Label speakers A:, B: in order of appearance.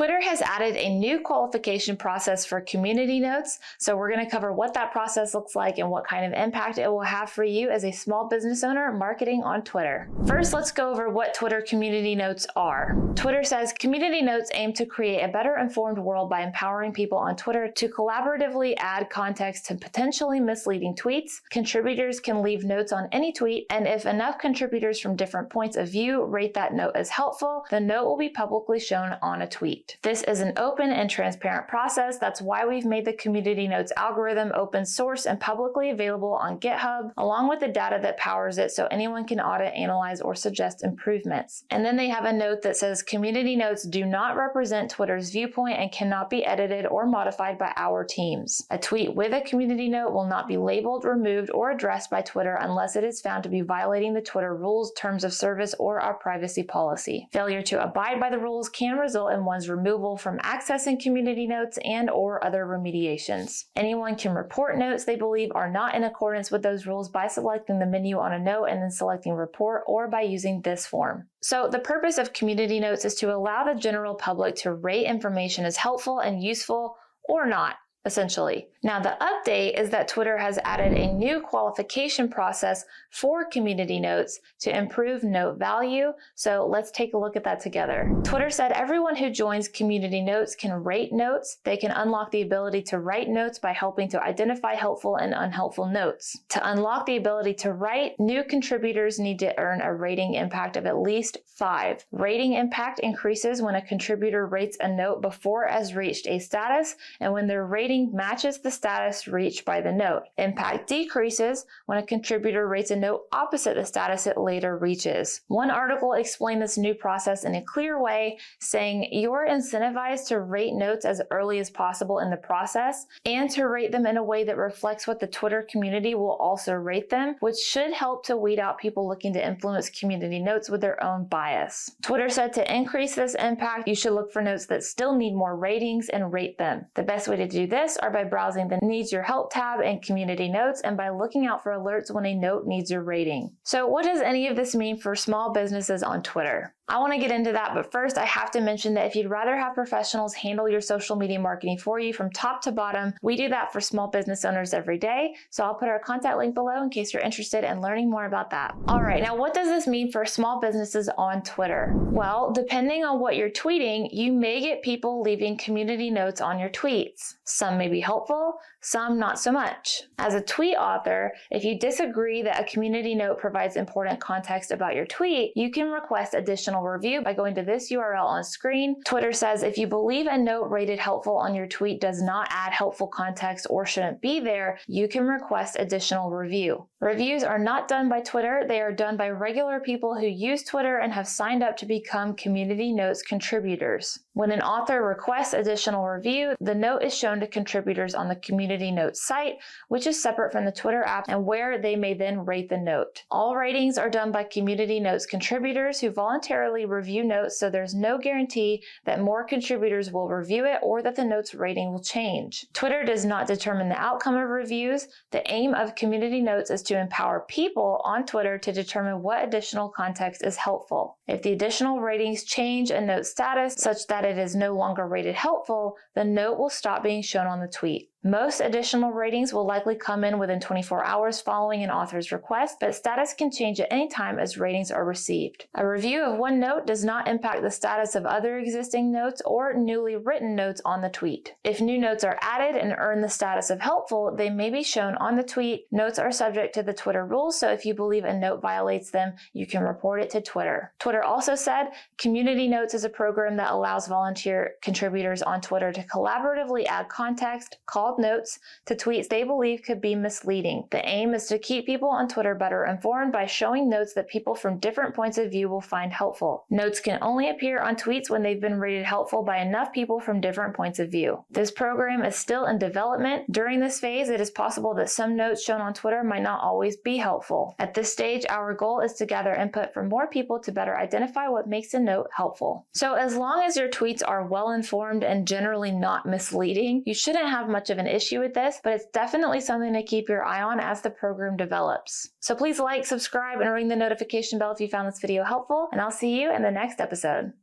A: Twitter has added a new qualification process for community notes, so we're going to cover what that process looks like and what kind of impact it will have for you as a small business owner marketing on Twitter. First, let's go over what Twitter community notes are. Twitter says community notes aim to create a better informed world by empowering people on Twitter to collaboratively add context to potentially misleading tweets. Contributors can leave notes on any tweet, and if enough contributors from different points of view rate that note as helpful, the note will be publicly shown on a tweet. This is an open and transparent process. That's why we've made the community notes algorithm open source and publicly available on GitHub, along with the data that powers it so anyone can audit, analyze, or suggest improvements. And then they have a note that says community notes do not represent Twitter's viewpoint and cannot be edited or modified by our teams. A tweet with a community note will not be labeled, removed, or addressed by Twitter unless it is found to be violating the Twitter rules, terms of service, or our privacy policy. Failure to abide by the rules can result in one's removal from accessing community notes and/or other remediations. Anyone can report notes they believe are not in accordance with those rules by selecting the menu on a note and then selecting report, or by using this form. So the purpose of community notes is to allow the general public to rate information as helpful and useful or not, essentially. Now, the update is that Twitter has added a new qualification process for community notes to improve note value. So let's take a look at that together. Twitter said everyone who joins community notes can rate notes. They can unlock the ability to write notes by helping to identify helpful and unhelpful notes. To unlock the ability to write, new contributors need to earn a rating impact of at least 5. Rating impact increases when a contributor rates a note before it has reached a status and when their rating matches the status reached by the note. Impact decreases when a contributor rates a note opposite the status it later reaches. One article explained this new process in a clear way, saying you're incentivized to rate notes as early as possible in the process and to rate them in a way that reflects what the Twitter community will also rate them, which should help to weed out people looking to influence community notes with their own bias. Twitter said to increase this impact, you should look for notes that still need more ratings and rate them. The best way to do this are by browsing the Needs Your Help tab in Community Notes and by looking out for alerts when a note needs your rating. So what does any of this mean for small businesses on Twitter? I want to get into that, but first I have to mention that if you'd rather have professionals handle your social media marketing for you from top to bottom, we do that for small business owners every day. So I'll put our contact link below in case you're interested in learning more about that. All right, now what does this mean for small businesses on Twitter? Well, depending on what you're tweeting, you may get people leaving community notes on your tweets. Some may be helpful, some not so much. As a tweet author, if you disagree that a community note provides important context about your tweet, you can request additional review by going to this URL on screen. Twitter says if you believe a note rated helpful on your tweet does not add helpful context or shouldn't be there, you can request additional review. Reviews are not done by Twitter, they are done by regular people who use Twitter and have signed up to become community notes contributors. When an author requests additional review, the note is shown to contributors on the community notes site, which is separate from the Twitter app and where they may then rate the note. All ratings are done by community notes contributors who voluntarily review notes, so there's no guarantee that more contributors will review it or that the note's rating will change. Twitter does not determine the outcome of reviews. The aim of community notes is to empower people on Twitter to determine what additional context is helpful. If the additional ratings change a note's status such that it is no longer rated helpful, the note will stop being shown on the tweet. Most additional ratings will likely come in within 24 hours following an author's request, but status can change at any time as ratings are received. A review of one note does not impact the status of other existing notes or newly written notes on the tweet. If new notes are added and earn the status of helpful, they may be shown on the tweet. Notes are subject to the Twitter rules, so if you believe a note violates them, you can report it to Twitter. Twitter also said Community Notes is a program that allows volunteer contributors on Twitter to collaboratively add context, call notes to tweets they believe could be misleading. The aim is to keep people on Twitter better informed by showing notes that people from different points of view will find helpful. Notes can only appear on tweets when they've been rated helpful by enough people from different points of view. This program is still in development. During this phase, it is possible that some notes shown on Twitter might not always be helpful. At this stage, our goal is to gather input from more people to better identify what makes a note helpful. So as long as your tweets are well informed and generally not misleading, you shouldn't have much of an issue with this, but it's definitely something to keep your eye on as the program develops. So please like, subscribe, and ring the notification bell if you found this video helpful, and I'll see you in the next episode.